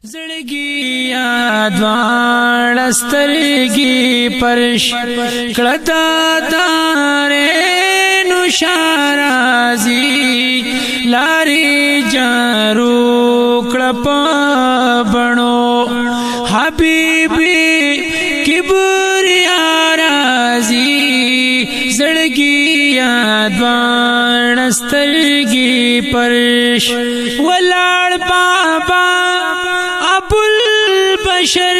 زړګي یادوان سترګي پرش کړتا تارې نو شارازي لاري جارو کړپ بڼو حبيبي کبریا رازي زړګي یادوان سترګي پرش ولاړ بابا بشر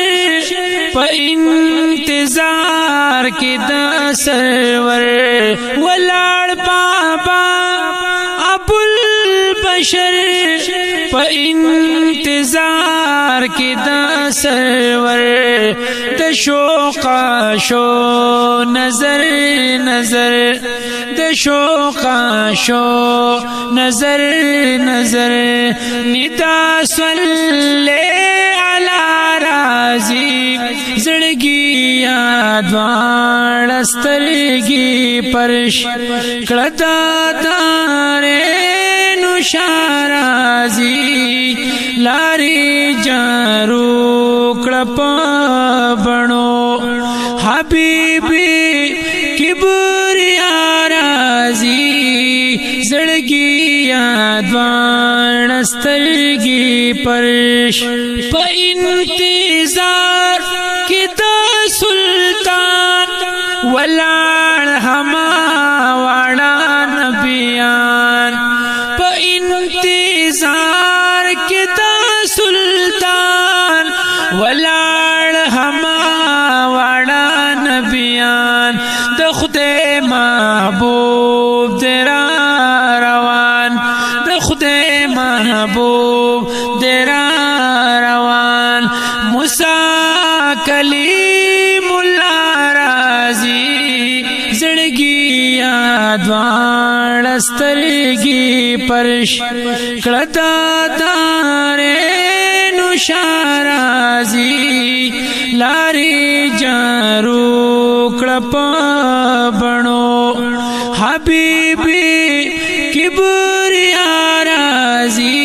پا انتظار کی دا سرور ولاړ بابا ابو البشر پا انتظار کی دا سرور دا شوقا شو نظر نظر دا شوقا شو نظر نظر ندا صلی زړګي یادوان سترګي پرش کړتا تارې نو شارازي لاري جارو کړپ بڼو حبيبي کبریا رازي زړګي یادوان سترګي پرش په انتظار کی دا سلطان ولاړ هما واړه نبیان په انتظار کی دا سلطان ولاړ هما واړه نبیان د خدای محبوب درا روان د خدای محبوب درا روان موسی کلیم الله رازي زړګي یادوان سترګي پرش کړتا تارې نو شارازي لاري جارو کړپ بڼو حبيبي کبریا رازي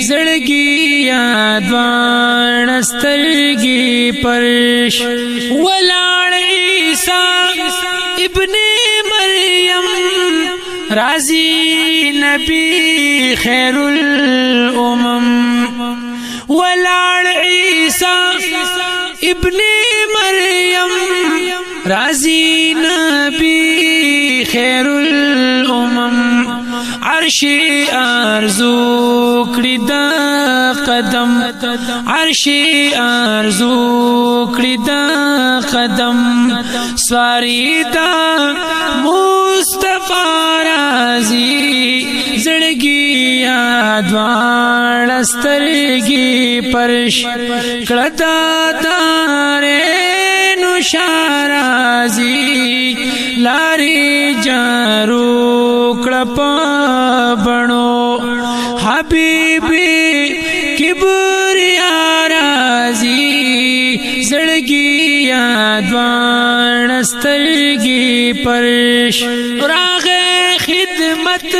زړګي یادوان سترګي پرش ولاړ عیسی ابن مریم رازي نبی خیر الامم ولاړ عیسی ابن مریم رازي نبی خیر الامم عرشی ارزو کړی دا قدم عرشی ارزو کړی دا قدم سواری دا مصطفی رازي زړګي یادوان سترګي پرش کړتا تارې نو شارازي لاري جارو کړپ بڼو حبيبي کبریا رازي زړګي یادوان سترګي پرش راغه خدمت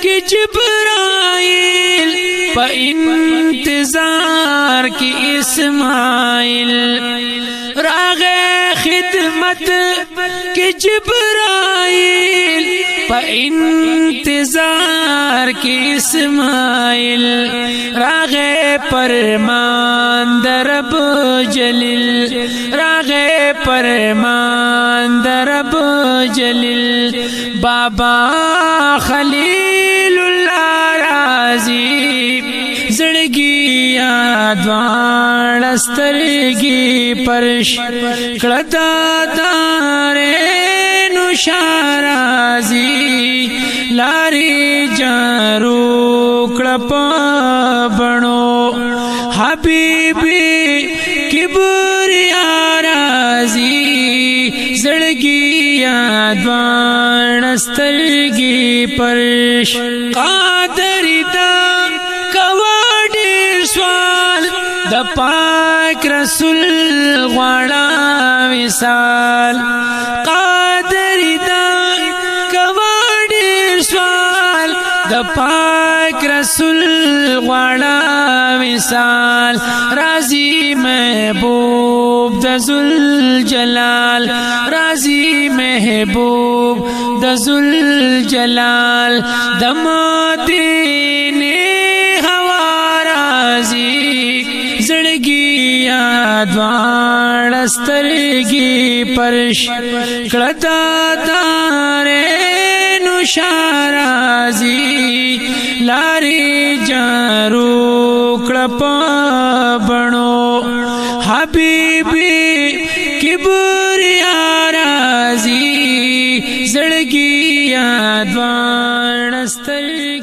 کی جبرائیل په انتظار کی اسماعیل راغه خدمت کی جبرائیل په انتظار کی اسماعیل راغه پرمان درب جلیل راغه پرمان درب جلیل بابا خلیل الله رازي زړګي یادوان سترګي پرش کړتا تارې نو شارازي لاري جارو کړپ بڼو حبيبي کبریا رازي زړګي یادوان سترګي پرش قادر دا کواډیر سوال د پاک رسول غواړه وصال قادر دا کواډیر سوال د پاک رسول غواړه وصال راضي محبوب د ذوالجلال راضي محبوب د ذوالجلال د مدینه هوا راضي زړګي یاد واړه سترګې پرش کړه دارینو شارازي لارې جارو کړه په بڼو حبیبي کبریا راضي زړګي یاد واړه سترګې